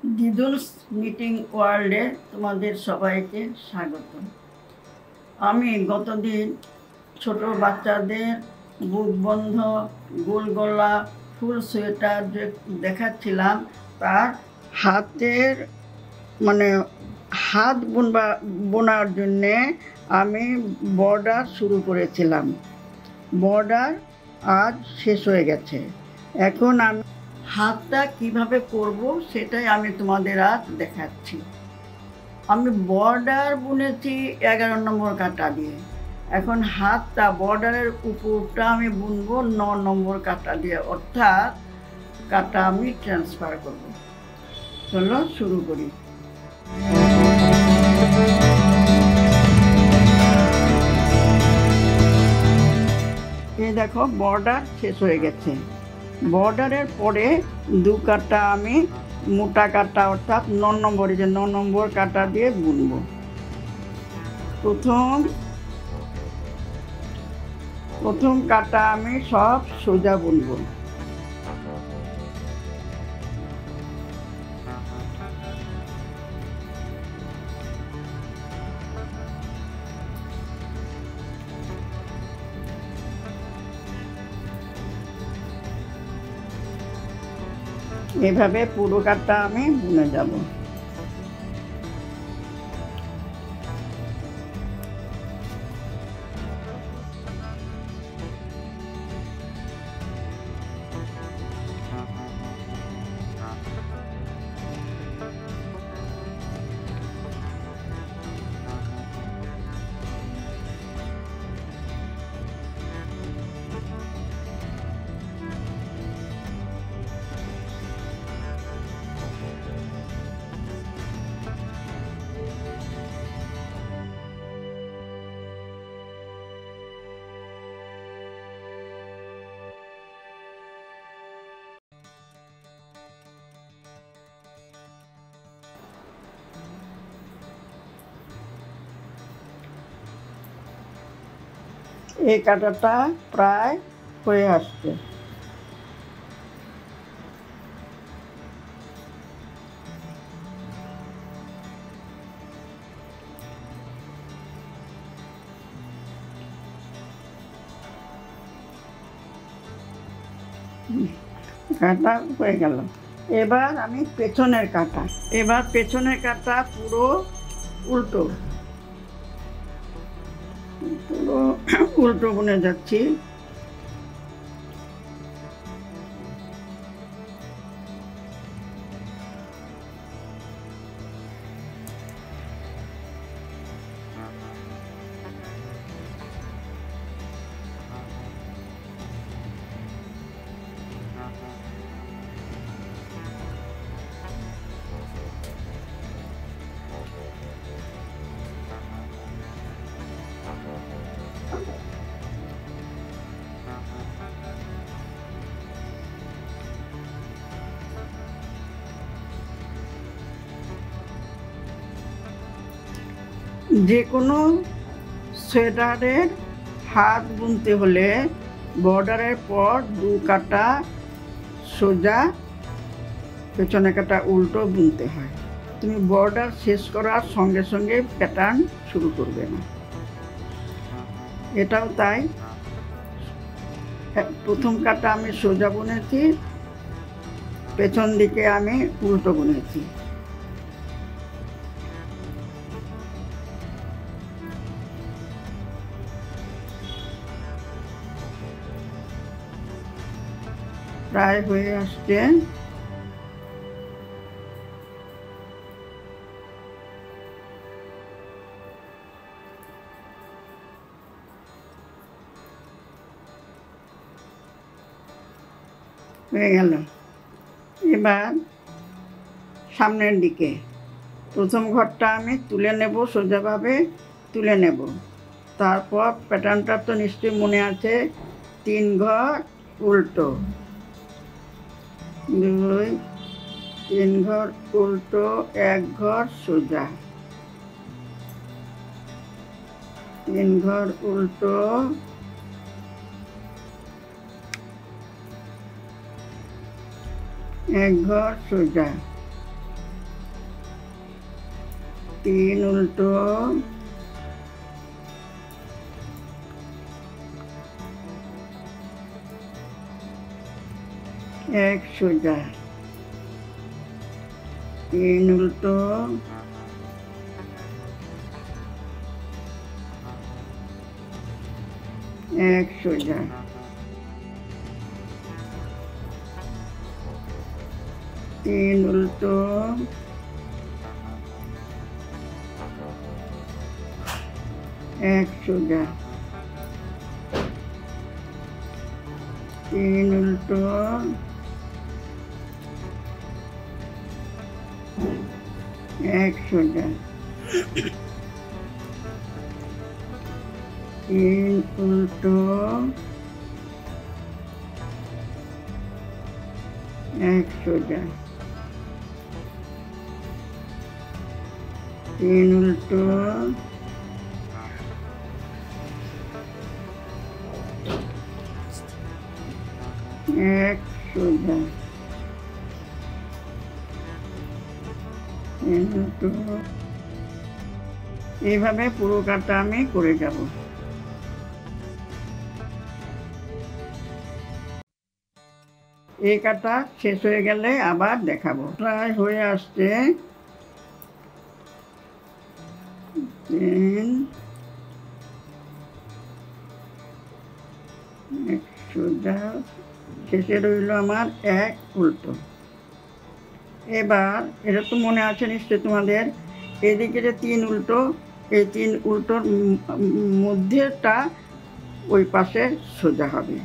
দিদুলস knitting ওয়ার্ল্ডে তোমাদের সবাইকে স্বাগত। আমি গতদিন ছোট বাচ্চাদের বুকবন্ধ গোল গলা ফুল সোয়েটার দেখাচ্ছিলাম। তার হাতের হাত বোনার জন্যে আমি বর্ডার শুরু করেছিলাম। বর্ডার আজ শেষ হয়ে গেছে। এখন আমি হাতটা কিভাবে করব সেটাই আমি তোমাদের আজ দেখাচ্ছি। আমি বর্ডার বুনেছি 11 নম্বর কাঁটা দিয়ে। এখন হাতটা বর্ডারের উপরটা আমি বুনবো 9 নম্বর কাঁটা দিয়ে, অর্থাৎ কাঁটা আমি ট্রান্সফার করব। চলো শুরু করি। এই দেখো বর্ডার শেষ হয়ে গেছে। বর্ডারের পরে 2 কাঁটা আমি মোটা কাঁটা অর্থাৎ 9 নম্বরে যে 9 নম্বর কাঁটা দিয়ে বুনব। প্রথম কাঁটা আমি সব সোজা বুনব। এভাবে পুরো কাঁটা আমি বুনে যাব। এই কাঁটাটা প্রায় হয়ে আসছে। কাঁটা হয়ে গেল। এবার আমি পেছনের কাঁটা পুরো উল্টো বুনে যাচ্ছি। যে কোনো সোয়েটারের হাত বুনতে হলে বর্ডারের পর 2 কাঁটা সোজা, পেছনে কাঁটা উল্টো বুনতে হয়। তুমি বর্ডার শেষ করার সঙ্গে সঙ্গে প্যাটার্ন শুরু করবে না। এটাও তাই। প্রথম কাঁটা আমি সোজা বুনেছি, পেছন দিকে আমি উল্টো বুনেছি। প্রায় হয়ে আসছে। হয়ে গেল। এবার সামনের দিকে প্রথম ঘরটা আমি তুলে নেব, সোজাভাবে তুলে নেব। তারপর প্যাটার্নটা তো নিশ্চয়ই মনে আছে, 3 ঘর উল্টো, 2, 3 ঘর উল্টো, 1 ঘর সোজা, 3 ঘর উল্টো, 1 ঘর সোজা, 3 উল্টো, 1 সোজা, 3 উল্টো, 1 সোজা, 3 উল্টো, 1 সোজা, 3 উল্টো, 1 সোজা, 3 উল্টো, 1 সোজা, 3 উল্টো, 1 সোজা, 3 উল্টো। এইভাবে পুরো কাটা আমি করে যাব। এই কাটা শেষ হয়ে গেলে আবার দেখাবো। প্রায় হয়ে আসছে। 3, 1 সোজা, শেষে রইল আমার 1 উল্টো। এবার এটা তো মনে আছে নিশ্চয় তোমাদের, এদিকে যে 3 উল্টো, এই 3 উল্টোর মধ্যেটা ওই পাশে সোজা হবে।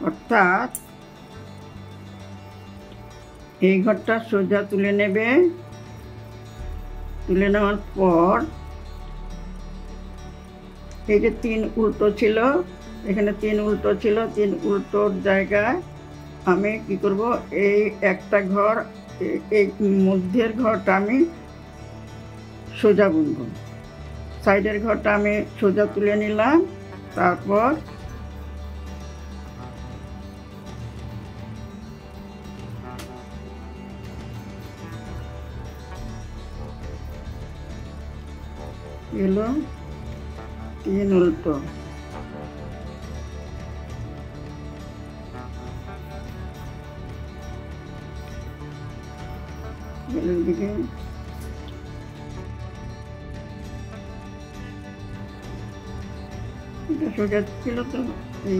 অর্থাৎ এই ঘরটা সোজা তুলে নেবে। তুলে নেওয়ার পর এই যে 3 উল্টো ছিল, এখানে 3 উল্টো ছিল, 3 উল্টোর জায়গায় আমি কি করব, এই একটা ঘর, এই মধ্যের ঘরটা আমি সোজা বুনব। সাইডের ঘরটা আমি সোজা তুলে নিলাম। তারপর এলো 3 উল্টো, দিকে এটা সোজা ছিল তো, এই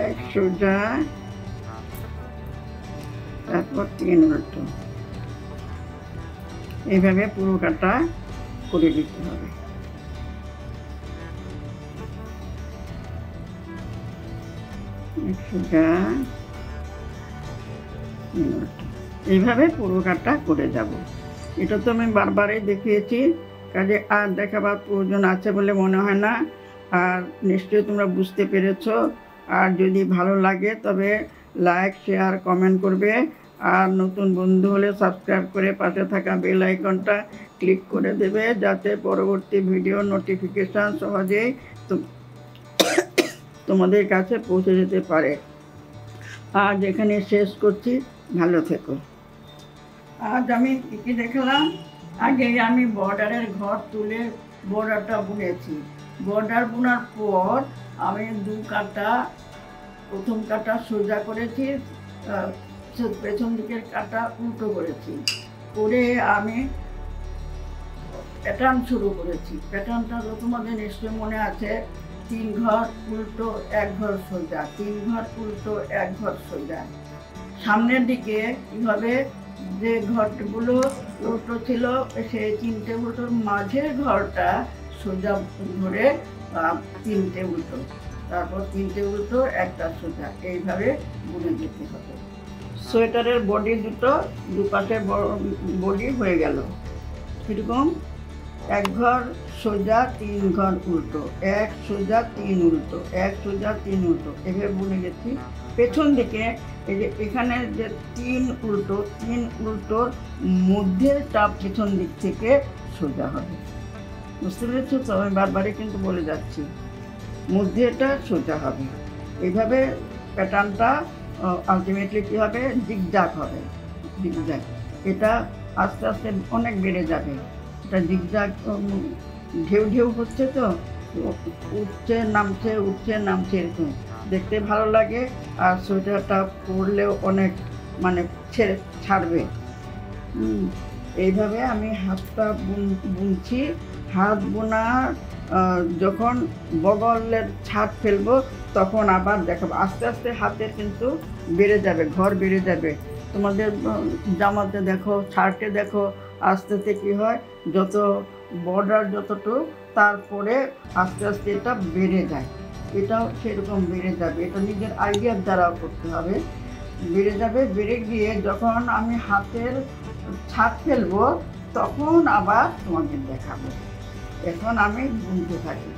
1 সোজা, তারপর 3 উল্টো। এইভাবে পুরো কাটা করে দিতে হবে। সোজা, 3 উল্টো। এইভাবে পুরো কাটা করে যাব। এটা তো আমি বারবারই দেখিয়েছি, কাজে আর দেখাবার প্রয়োজন আছে বলে মনে হয় না। আর নিশ্চয়ই তোমরা বুঝতে পেরেছো। আর যদি ভালো লাগে তবে লাইক, শেয়ার, কমেন্ট করবে। আর নতুন বন্ধু হলে সাবস্ক্রাইব করে পাশে থাকা বেল আইকনটা ক্লিক করে দেবে, যাতে পরবর্তী ভিডিও নোটিফিকেশান সহজেই তোমাদের কাছে পৌঁছে যেতে পারে। আজ এখানে শেষ করছি। ভালো থেকো। আজ আমি কী দেখলাম, আগে আমি বর্ডারের ঘর তুলে বর্ডারটা বুনেছি। বর্ডার বোনার পর আমি 2 কাটা, প্রথম কাটা সোজা করেছি, পেছন দিকের কাটা উল্টো করেছি। করে আমি প্যাটার্ন শুরু করেছি। প্যাটার্নটা তো তোমাদের নিশ্চয় মনে আছে, 3 ঘর উল্টো, 1 ঘর সোজা, 3 ঘর উল্টো, 1 ঘর সোজা। সামনের দিকে কীভাবে যে ঘরগুলো উল্টো ছিল, সেই 3টে উল্টোর মাঝের ঘরটা সোজা ধরে 3টে উল্টো, তারপর 3টে উল্টো, একটা সোজা, এইভাবে বুনে যেতে হবে। সোয়েটারের বডি দুপাশে বডি হয়ে গেল। এরকম 1 ঘর সোজা, 3 ঘর উল্টো, 1 সোজা, 3 উল্টো, 1 সোজা, 3 উল্টো, এভাবে বুনে গেছি। পেছন দিকে এই যে এখানে যে 3 উল্টোর মধ্যের চাপ পেছন দিক থেকে সোজা হবে। বুঝতে পেরেছো তো? আমি বারবারই কিন্তু বলে যাচ্ছি, মধ্যে এটা সোজা হবে। এইভাবে প্যাটার্নটা আলটিমেটলি কী হবে, জিগজ্যাগ হবে, জিগজ্যাগ। এটা আস্তে আস্তে অনেক বেড়ে যাবে। এটা জিগজ্যাগ ঢেউ ঢেউ হচ্ছে তো, উঠছে নামছে উঠছে নামছে, এরকম দেখতে ভালো লাগে। আর সোয়েটারটা পরলেও অনেক মানে ছাড়বে। এইভাবে আমি হাতটা বুনছি। হাত বোনার যখন বগলের ছাদ ফেলবো তখন আবার দেখাবো। আস্তে আস্তে হাতের কিন্তু বেড়ে যাবে, ঘর বেড়ে যাবে। তোমাদের জামাতে দেখো, শার্টে দেখো, আস্তে আস্তে কী হয়, যত বর্ডার যতটুকু তারপরে আস্তে আস্তে এটা বেড়ে যায়। এটাও সেরকম বেড়ে যাবে। এটা নিজের আইডিয়ার দ্বারাও করতে হবে। বেড়ে যাবে, বেড়ে গিয়ে যখন আমি হাতের ছাদ ফেলবো তখন আবার তোমাদের দেখাবো। এখন আমি বুনতে থাকি।